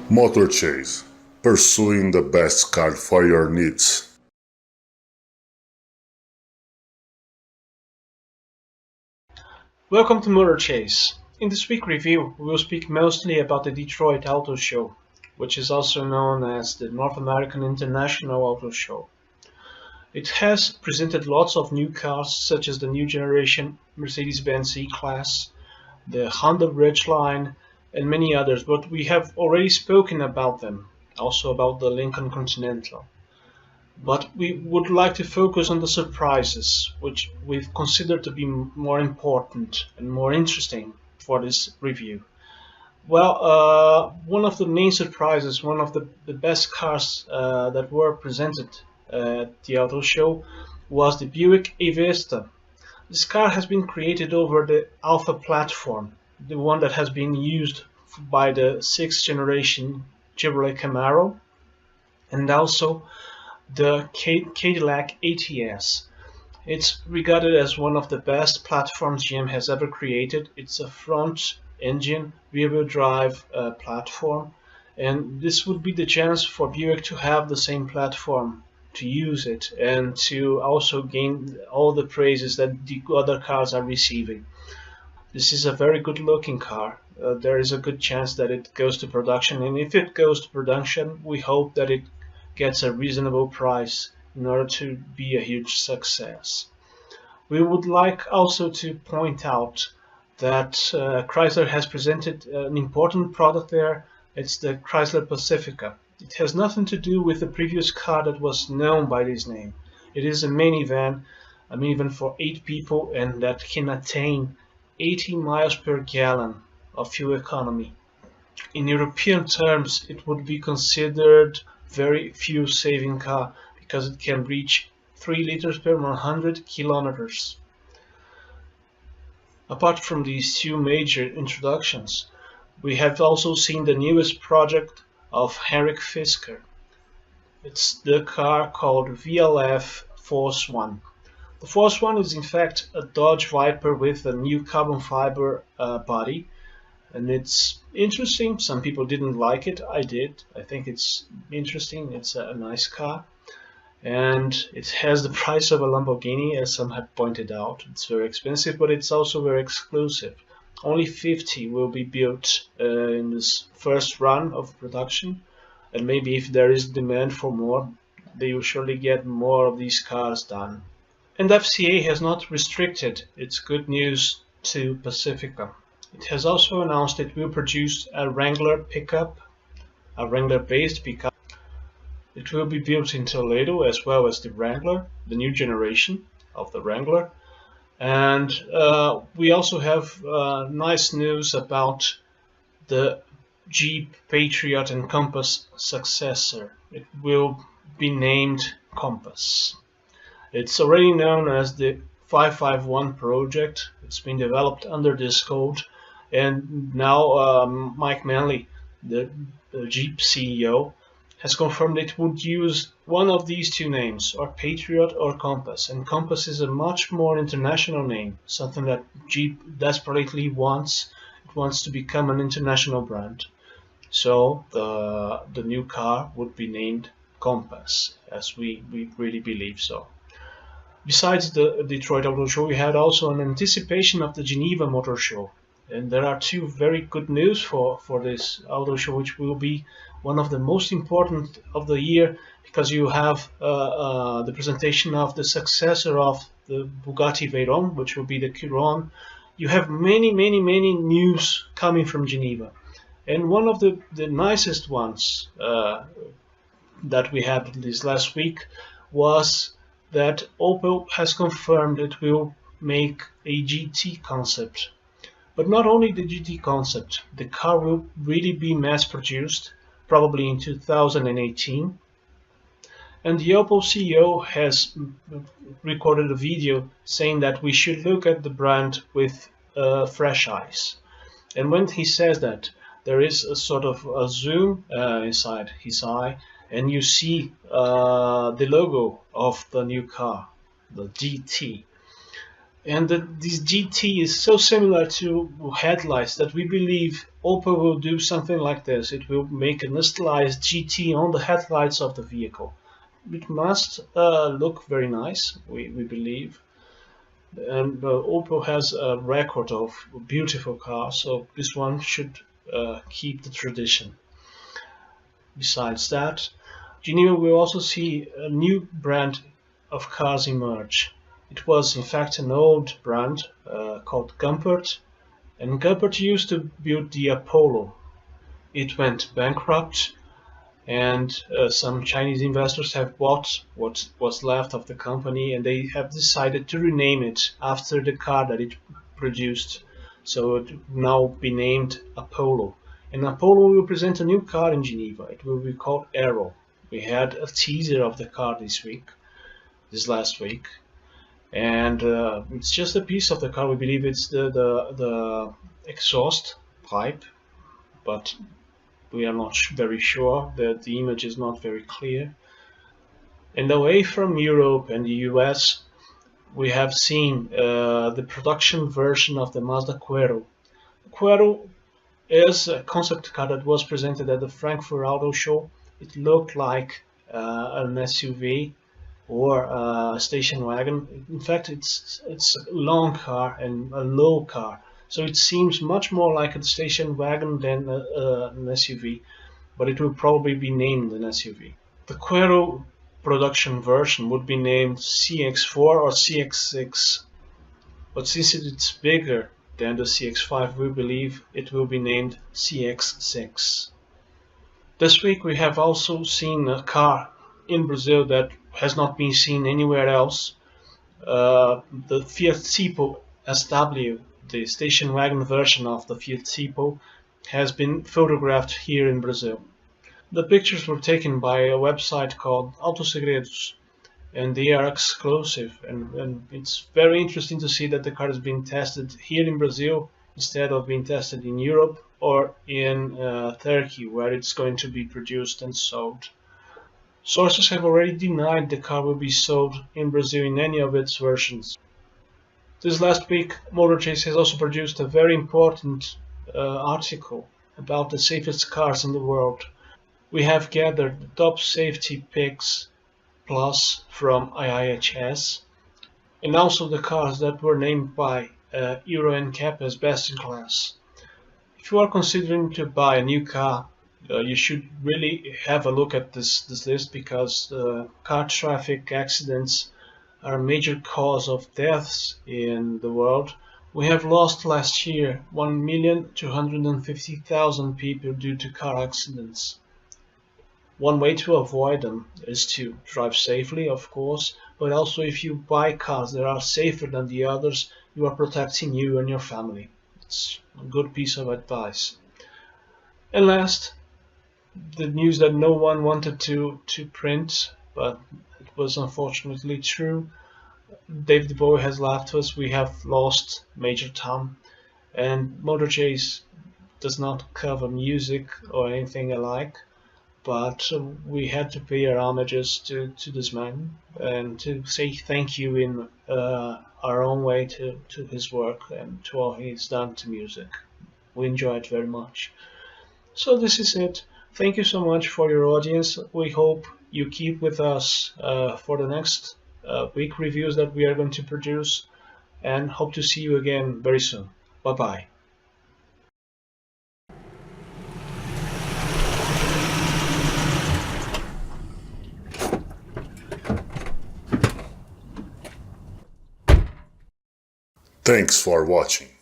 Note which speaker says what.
Speaker 1: MotorChase, pursuing the best car for your needs.
Speaker 2: Welcome to MotorChase. In this week's review, we will speak mostly about the Detroit Auto Show, which is also known as the North American International Auto Show. It has presented lots of new cars such as the new generation Mercedes-Benz E-Class, the Honda Ridgeline, and many others, but we have already spoken about them, also about the Lincoln Continental. But we would like to focus on the surprises, which we've considered to be more important and more interesting for this review. Well, one of the main surprises, one of the best cars that were presented at the auto show was the Buick E-Vista. This car has been created over the Alpha platform, the one that has been used by the 6th generation Chevrolet Camaro, and also the Cadillac ATS. It's regarded as one of the best platforms GM has ever created. It's a front engine rear-wheel drive platform, and this would be the chance for Buick to have the same platform, to use it, and to also gain all the praises that the other cars are receiving. This is a very good looking car. There is a good chance that it goes to production, and if it goes to production, we hope that it gets a reasonable price in order to be a huge success. We would like also to point out that Chrysler has presented an important product there. It's the Chrysler Pacifica. It has nothing to do with the previous car that was known by this name. It is a minivan for 8 people, and that can attain 80 miles per gallon of fuel economy. In European terms, it would be considered very fuel saving car because it can reach 3 liters per 100 kilometers. Apart from these two major introductions, we have also seen the newest project of Henrik Fisker. It's the car called VLF Force One. The Force One is in fact a Dodge Viper with a new carbon fiber body, and it's interesting. Some people didn't like it. I did. I think it's interesting. It's a nice car, and it has the price of a Lamborghini, as some have pointed out. It's very expensive, but it's also very exclusive. Only 50 will be built in this first run of production, and maybe if there is demand for more, they will surely get more of these cars done. And FCA has not restricted its good news to Pacifica. It has also announced it will produce a Wrangler pickup, a Wrangler-based pickup. It will be built in Toledo as well as the Wrangler, the new generation of the Wrangler. And we also have nice news about the Jeep Patriot and Compass successor. It will be named Compass. It's already known as the 551 project. It's been developed under this code, and now Mike Manley, the Jeep CEO, has confirmed it would use one of these two names, or Patriot or Compass. And Compass is a much more international name, something that Jeep desperately wants. It wants to become an international brand. So the new car would be named Compass, as we really believe so. Besides the Detroit Auto Show, we had also an anticipation of the Geneva Motor Show. And there are two very good news for this auto show, which will be one of the most important of the year, because you have the presentation of the successor of the Bugatti Veyron, which will be the Chiron. You have many news coming from Geneva. And one of the nicest ones that we had this last week was that Opel has confirmed it will make a GT concept. But not only the GT concept, the car will really be mass produced, probably in 2018. And the Opel CEO has recorded a video saying that we should look at the brand with fresh eyes. And when he says that, there is a sort of a zoom inside his eye, and you see the logo of the new car, the GT. And this GT is so similar to headlights that we believe Opel will do something like this. It will make a stylized GT on the headlights of the vehicle. It must look very nice, we believe. And Opel has a record of beautiful cars, so this one should keep the tradition. Besides that, Geneva will also see a new brand of cars emerge. It was in fact an old brand called Gumpert, and Gumpert used to build the Apollo. It went bankrupt, and some Chinese investors have bought what was left of the company, and they have decided to rename it after the car that it produced. So it will now be named Apollo. And Apollo will present a new car in Geneva. It will be called Aero. We had a teaser of the car this last week, and it's just a piece of the car. We believe it's the exhaust pipe, but we are not very sure. The image is not very clear. And away from Europe and the US, we have seen the production version of the Mazda Quero. Quero is a concept car that was presented at the Frankfurt Auto Show. It looked like an SUV or a station wagon. In fact, it's a long car and a low car, so it seems much more like a station wagon than an SUV, but it will probably be named an SUV. The Quero production version would be named CX4 or CX6, but since it's bigger than the CX5, we believe it will be named CX6. This week we have also seen a car in Brazil that has not been seen anywhere else. The Fiat Tipo SW, the station wagon version of the Fiat Tipo, has been photographed here in Brazil. The pictures were taken by a website called Autosegredos, and they are exclusive, and it's very interesting to see that the car is being tested here in Brazil instead of being tested in Europe or in Turkey, where it's going to be produced and sold. Sources have already denied the car will be sold in Brazil in any of its versions. This last week, MotorChase has also produced a very important article about the safest cars in the world. We have gathered the top safety picks plus from IIHS, and also the cars that were named by Euro NCAP as best in class. If you are considering to buy a new car, you should really have a look at this list, because car traffic accidents are a major cause of deaths in the world. We have lost last year 1,250,000 people due to car accidents. One way to avoid them is to drive safely, of course, but also if you buy cars that are safer than the others, you are protecting you and your family. It's a good piece of advice. And last, the news that no one wanted to print, but it was unfortunately true. David Bowie has left us. We have lost Major Tom, and MotorChase does not cover music or anything alike, but we had to pay our homages to this man and to say thank you in our own way to his work and to all he's done to music. We enjoy it very much. So this is it. Thank you so much for your audience. We hope you keep with us for the next week reviews that we are going to produce, and hope to see you again very soon. Bye bye.
Speaker 1: Thanks for watching.